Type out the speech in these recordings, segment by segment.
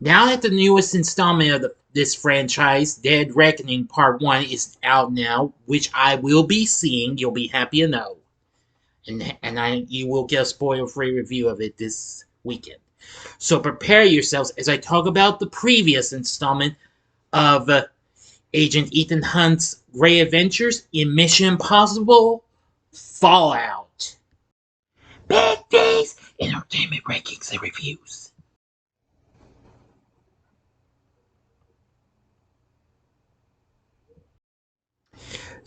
Now that the newest installment of this franchise, Dead Reckoning Part 1, is out now, which I will be seeing, you'll be happy to know. You will get a spoiler-free review of it this weekend. So prepare yourselves as I talk about the previous installment of Agent Ethan Hunt's great adventures in Mission Impossible Fallout. Big D's Entertainment Rankings and Reviews.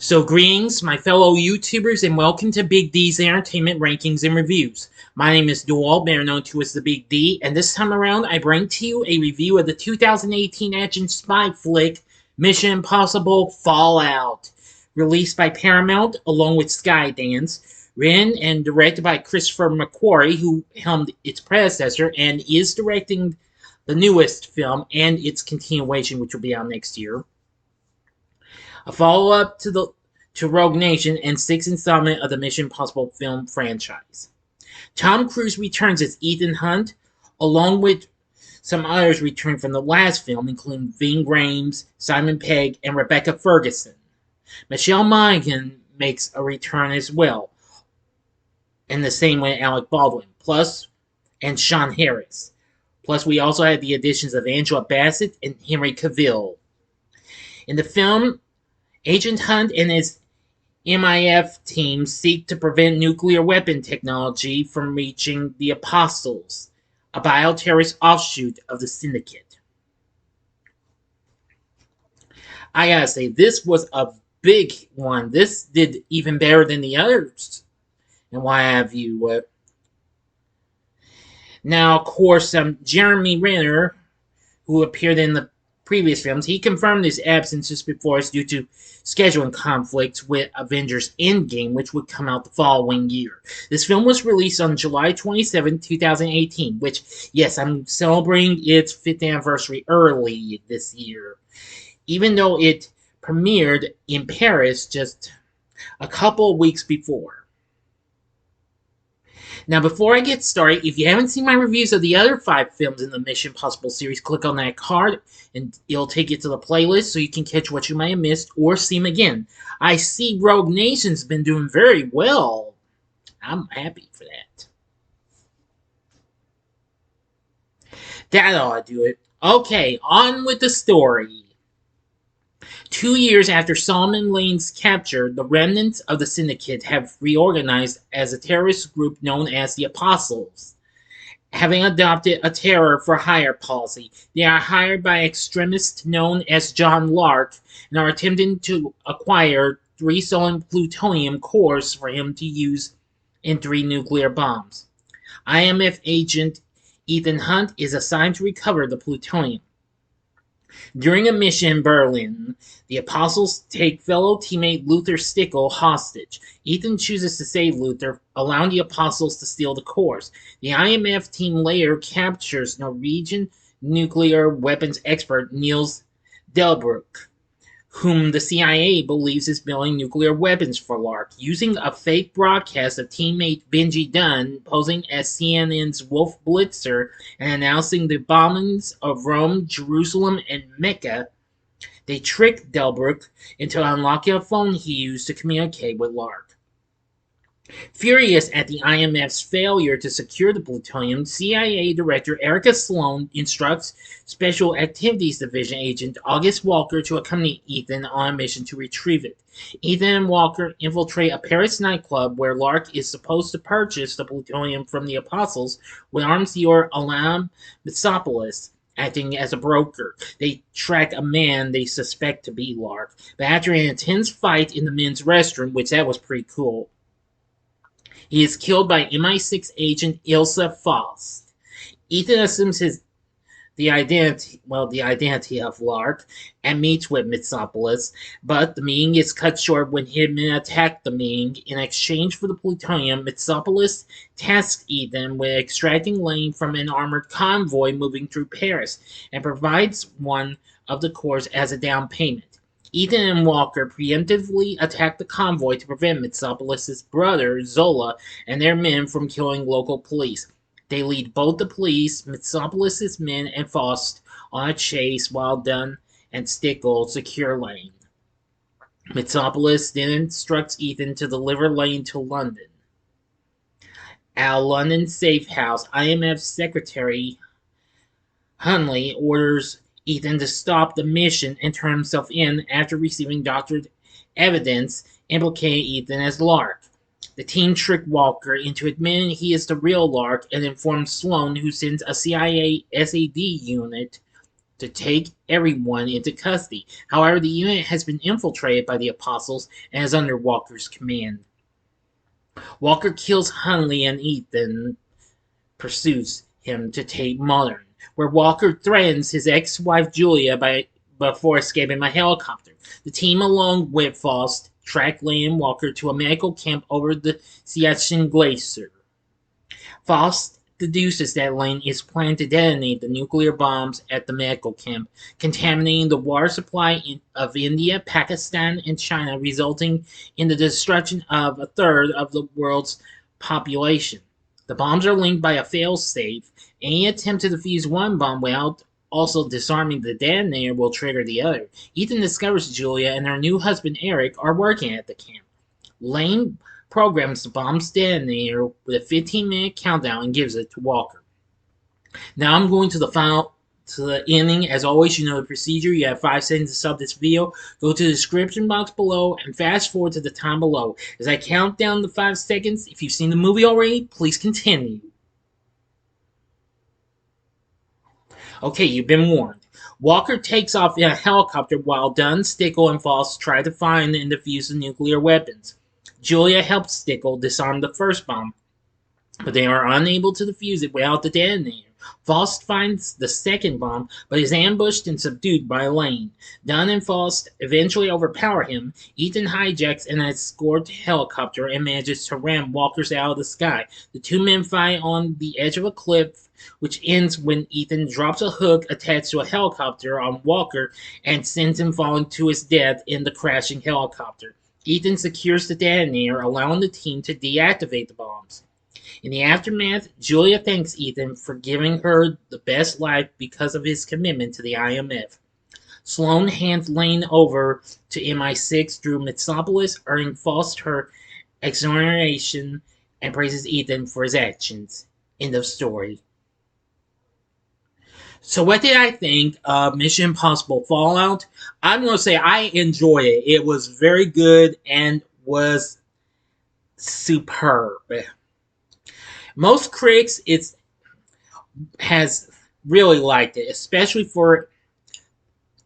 So greetings, my fellow YouTubers, and welcome to Big D's Entertainment Rankings and Reviews. My name is Dual, better known to as the Big D, and this time around I bring to you a review of the 2018 action spy flick, Mission Impossible Fallout. Released by Paramount, along with Skydance, written and directed by Christopher McQuarrie, who helmed its predecessor, and is directing the newest film and its continuation, which will be out next year. A follow-up to Rogue Nation and sixth installment of the Mission Impossible film franchise. Tom Cruise returns as Ethan Hunt, along with some others returning from the last film, including Ving Rhames, Simon Pegg, and Rebecca Ferguson. Michelle Monaghan makes a return as well, in the same way Alec Baldwin, and Sean Harris. Plus, we also had the additions of Angela Bassett and Henry Cavill. In the film, Agent Hunt and his MIF team seek to prevent nuclear weapon technology from reaching the Apostles, a bioterrorist offshoot of the Syndicate. I gotta say, this was a big one. This did even better than the others, and why have you? Now, of course, Jeremy Renner, who appeared in the previous films, he confirmed his absence just before us due to scheduling conflicts with Avengers Endgame, which would come out the following year. This film was released on July 27, 2018, which, yes, I'm celebrating its 5th anniversary early this year, even though it premiered in Paris just a couple of weeks before. Now, before I get started, if you haven't seen my reviews of the other 5 films in the Mission Impossible series, click on that card, and it'll take you to the playlist so you can catch what you may have missed or see them again. I see Rogue Nation's been doing very well. I'm happy for that. That ought to do it. Okay, on with the story. 2 years after Solomon Lane's capture, the remnants of the Syndicate have reorganized as a terrorist group known as the Apostles. Having adopted a terror-for-hire policy, they are hired by extremists known as John Lark and are attempting to acquire 3 stolen plutonium cores for him to use in 3 nuclear bombs. IMF agent Ethan Hunt is assigned to recover the plutonium. During a mission in Berlin, the Apostles take fellow teammate Luther Stickle hostage. Ethan chooses to save Luther, allowing the Apostles to steal the cores. The IMF team later captures Norwegian nuclear weapons expert Niels Delbruck, whom the CIA believes is building nuclear weapons for Lark, using a fake broadcast of teammate Benji Dunn posing as CNN's Wolf Blitzer and announcing the bombings of Rome, Jerusalem, and Mecca. They trick Delbruck into unlocking a phone he used to communicate with Lark. Furious at the IMF's failure to secure the plutonium, CIA Director Erica Sloan instructs Special Activities Division agent August Walker to accompany Ethan on a mission to retrieve it. Ethan and Walker infiltrate a Paris nightclub where Lark is supposed to purchase the plutonium from the Apostles, with arms dealer Alam Mitsopoulos acting as a broker. They track a man they suspect to be Lark, but after an intense fight in the men's restroom, which that was pretty cool, he is killed by MI6 agent Ilsa Faust. Ethan assumes the identity of Lark and meets with Mitsopoulos, but the meeting is cut short when hitmen attack the meeting. In exchange for the plutonium, Mitsopoulos tasks Ethan with extracting Lane from an armored convoy moving through Paris and provides one of the cores as a down payment. Ethan and Walker preemptively attack the convoy to prevent Mitsopoulos' brother, Zola, and their men from killing local police. They lead both the police, Mitsopolis' men, and Faust on a chase while Dunn and Stickle secure Lane. Mitsopolis then instructs Ethan to deliver Lane to London. At a London safe house, IMF Secretary Hunley orders Ethan to stop the mission and turn himself in after receiving doctored evidence implicating Ethan as Lark. The team trick Walker into admitting he is the real Lark and informs Sloan, who sends a CIA SAD unit to take everyone into custody. However, the unit has been infiltrated by the Apostles and is under Walker's command. Walker kills Hunley and Ethan pursues him to Tate Modern, where Walker threatens his ex-wife Julia before escaping by helicopter. The team, along with Faust, track Lane and Walker to a medical camp over the Siachen Glacier. Faust deduces that Lane is planning to detonate the nuclear bombs at the medical camp, contaminating the water supply of India, Pakistan, and China, resulting in the destruction of a third of the world's population. The bombs are linked by a failsafe. Any attempt to defuse one bomb without also disarming the detonator will trigger the other. Ethan discovers Julia and her new husband Eric are working at the camp. Lane programs the bomb's detonator with a 15-minute countdown and gives it to Walker. Now I'm going to the ending. As always, you know the procedure. You have 5 seconds to sub this video. Go to the description box below and fast forward to the time below. As I count down the 5 seconds, if you've seen the movie already, please continue. Okay, you've been warned. Walker takes off in a helicopter while Dunn, Stickle, and Faust try to find and defuse the nuclear weapons. Julia helps Stickle disarm the first bomb, but they are unable to defuse it without the detonator. Faust finds the second bomb, but is ambushed and subdued by Lane. Dunn and Faust eventually overpower him. Ethan hijacks an escort helicopter and manages to ram Walker's out of the sky. The two men fight on the edge of a cliff, which ends when Ethan drops a hook attached to a helicopter on Walker and sends him falling to his death in the crashing helicopter. Ethan secures the detonator, allowing the team to deactivate the bombs. In the aftermath, Julia thanks Ethan for giving her the best life because of his commitment to the IMF. Sloan hands Lane over to MI6 through Mitsopolis, earning Faust her exoneration, and praises Ethan for his actions. End of story. So what did I think of Mission Impossible Fallout? I'm going to say I enjoyed it. It was very good and was superb. Most critics has really liked it, especially for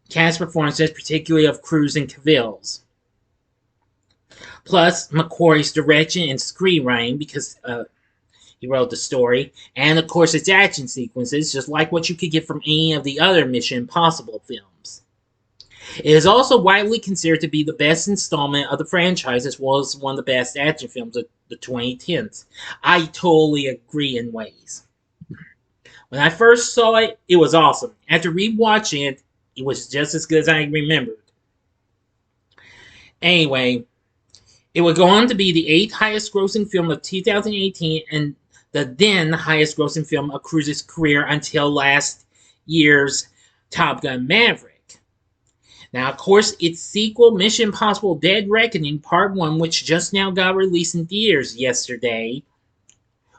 cast performances, particularly of Cruise and Cavill's. Plus, McQuarrie's direction and screenwriting, because he wrote the story, and of course its action sequences, just like what you could get from any of the other Mission Impossible films. It is also widely considered to be the best installment of the franchise, as well as one of the best action films of the 2010s. I totally agree in ways. When I first saw it, it was awesome. After rewatching it, it was just as good as I remembered. Anyway, it would go on to be the 8th highest grossing film of 2018 and the then highest grossing film of Cruise's career until last year's Top Gun Maverick. Now, of course, its sequel, Mission Impossible Dead Reckoning Part 1, which just now got released in theaters yesterday,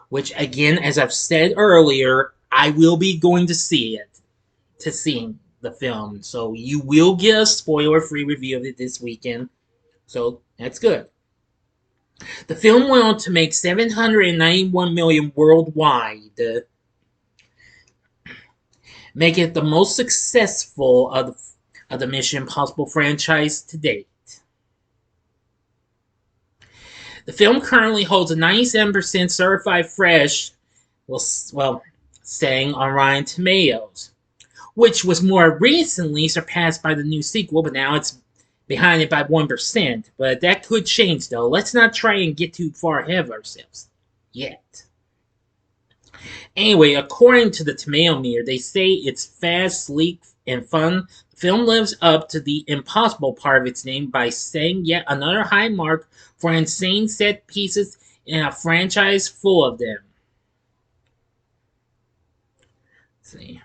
which, again, as I've said earlier, I will be going to see the film. So you will get a spoiler-free review of it this weekend. So that's good. The film went on to make $791 million worldwide, making it the most successful of the Mission Impossible franchise to date. The film currently holds a 97% certified fresh, saying on Rotten Tomatoes, which was more recently surpassed by the new sequel, but now it's behind it by 1%. But that could change, though. Let's not try and get too far ahead of ourselves yet. Anyway, according to the Tomato Meter, they say it's fast, sleek, and fun. The film lives up to the impossible part of its name by setting yet another high mark for insane set pieces in a franchise full of them. Let's see.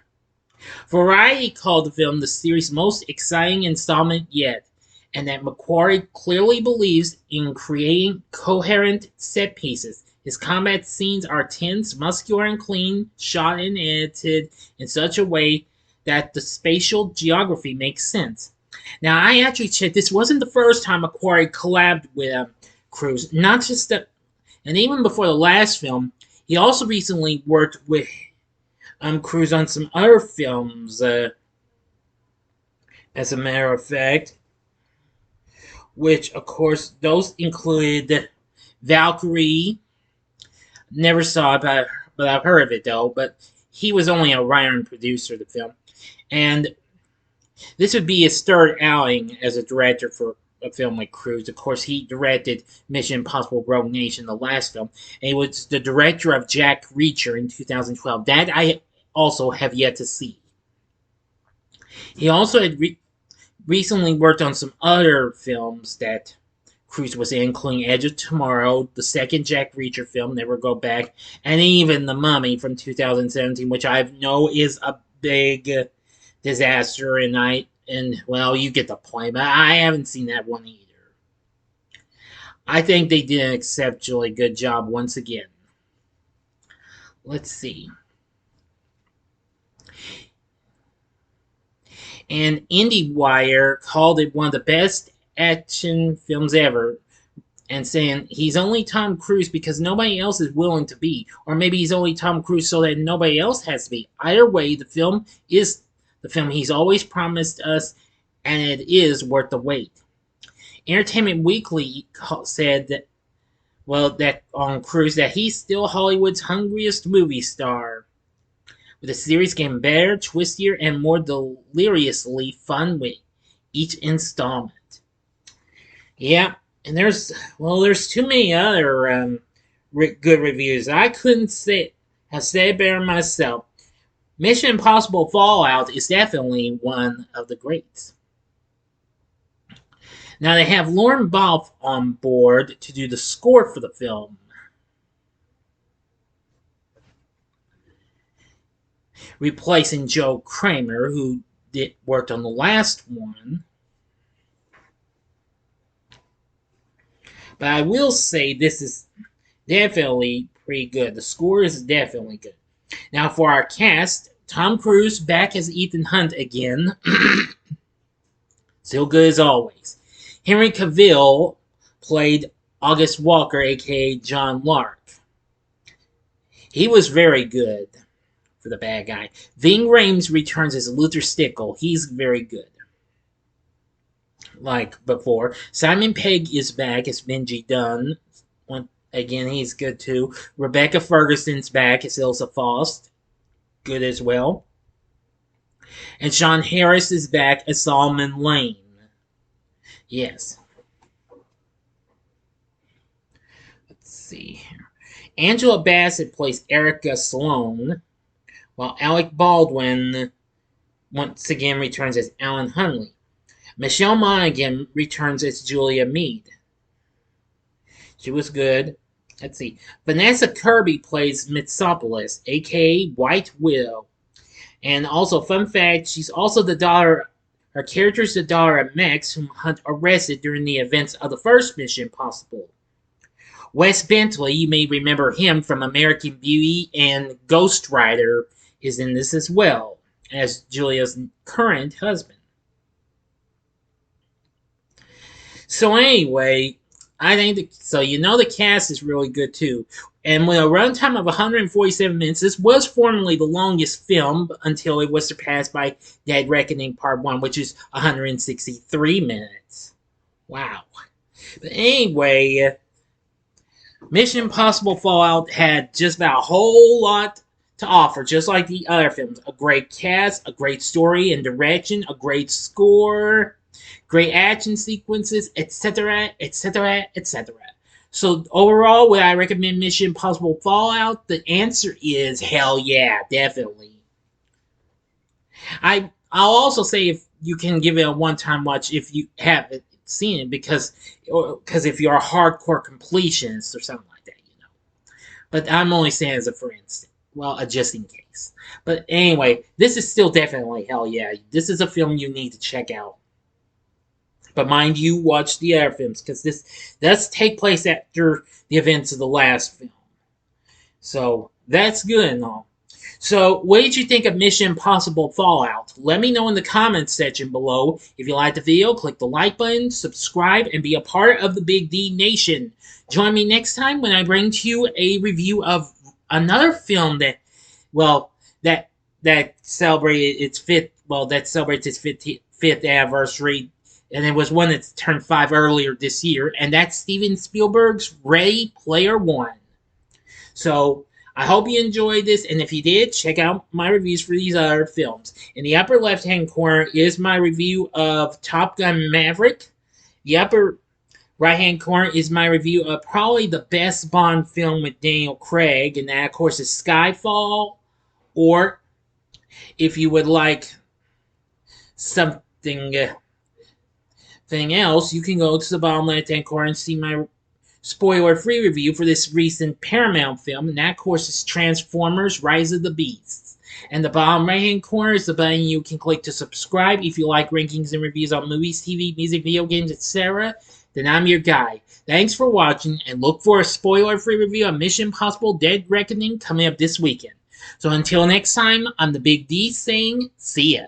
Variety called the film the series' most exciting installment yet, and that McQuarrie clearly believes in creating coherent set pieces. His combat scenes are tense, muscular, and clean, shot and edited in such a way that the spatial geography makes sense. Now, I actually checked. This wasn't the first time McQuarrie collabed with Cruise. Not just that, and even before the last film, he also recently worked with Cruise on some other films. As a matter of fact, which of course those included Valkyrie. Never saw it, but I've heard of it though. But he was only a writer and producer of the film, and this would be his third outing as a director for a film like Cruise. Of course, he directed Mission Impossible: Rogue Nation, the last film, and he was the director of Jack Reacher in 2012. That I also have yet to see. He also had recently worked on some other films that Cruise was in, including Edge of Tomorrow, the second Jack Reacher film, Never Go Back, and even The Mummy from 2017, which I know is a big disaster, and well, you get the point, but I haven't seen that one either. I think they did an exceptionally good job once again. Let's see. And IndieWire called it one of the best action films ever, and saying he's only Tom Cruise because nobody else is willing to be, or maybe he's only Tom Cruise so that nobody else has to be. Either way, the film is the film he's always promised us, and it is worth the wait. Entertainment Weekly said that, well, that on Cruise, that he's still Hollywood's hungriest movie star, with the series getting better, twistier, and more deliriously fun with each installment. Yeah, and there's too many other good reviews. I couldn't have said better myself. Mission Impossible Fallout is definitely one of the greats. Now they have Lauren Balfe on board to do the score for the film. Replacing Joe Kramer, who worked on the last one. But I will say this is definitely pretty good. The score is definitely good. Now for our cast, Tom Cruise back as Ethan Hunt again. Still good as always. Henry Cavill played August Walker, aka John Lark. He was very good for the bad guy. Ving Rhames returns as Luther Stickle. He's very good. Like before. Simon Pegg is back as Benji Dunn. Again, he's good too. Rebecca Ferguson's back as Ilsa Faust. Good as well. And Sean Harris is back as Solomon Lane. Yes. Let's see here. Angela Bassett plays Erica Sloane, while Alec Baldwin once again returns as Alan Hunley. Michelle Monaghan returns as Julia Mead. She was good. Let's see. Vanessa Kirby plays Mitsopoulos, aka White Widow. And also, fun fact, she's also the daughter. Her character is the daughter of Max, whom Hunt arrested during the events of the first Mission Impossible. Wes Bentley, you may remember him from American Beauty and Ghost Rider, is in this as well as Julia's current husband. So anyway, I think the cast is really good too. And with a runtime of 147 minutes, this was formerly the longest film until it was surpassed by Dead Reckoning Part 1, which is 163 minutes. Wow. But anyway, Mission Impossible Fallout had just about a whole lot to offer, just like the other films. A great cast, a great story and direction, a great score, great action sequences, etc., etc., etc. So overall, would I recommend Mission Impossible Fallout? The answer is hell yeah, definitely. I'll also say if you can give it a one-time watch if you haven't seen it, because if you're a hardcore completionist or something like that, But I'm only saying as a for instance. Well, just in case. But anyway, this is still definitely hell yeah. This is a film you need to check out. But mind you, watch the other films because this does take place after the events of the last film. So that's good and all. So, what did you think of Mission Impossible Fallout? Let me know in the comments section below. If you liked the video, click the like button, subscribe, and be a part of the Big D Nation. Join me next time when I bring to you a review of another film that, well, that celebrated its celebrates its fifth anniversary, and it was one that turned 5 earlier this year, and that's Steven Spielberg's Ready Player One. So, I hope you enjoyed this, and if you did, check out my reviews for these other films. In the upper left-hand corner is my review of Top Gun Maverick. The upper right-hand corner is my review of probably the best Bond film with Daniel Craig, and that, of course, is Skyfall. Or, if you would like something else, you can go to the bottom left-hand corner and see my spoiler-free review for this recent Paramount film, and that, of course, is Transformers: Rise of the Beasts. And the bottom right-hand corner is the button you can click to subscribe if you like rankings and reviews on movies, TV, music, video games, etc. Then I'm your guy. Thanks for watching, and look for a spoiler-free review of Mission Impossible: Dead Reckoning coming up this weekend. So until next time, I'm the Big D saying, see ya.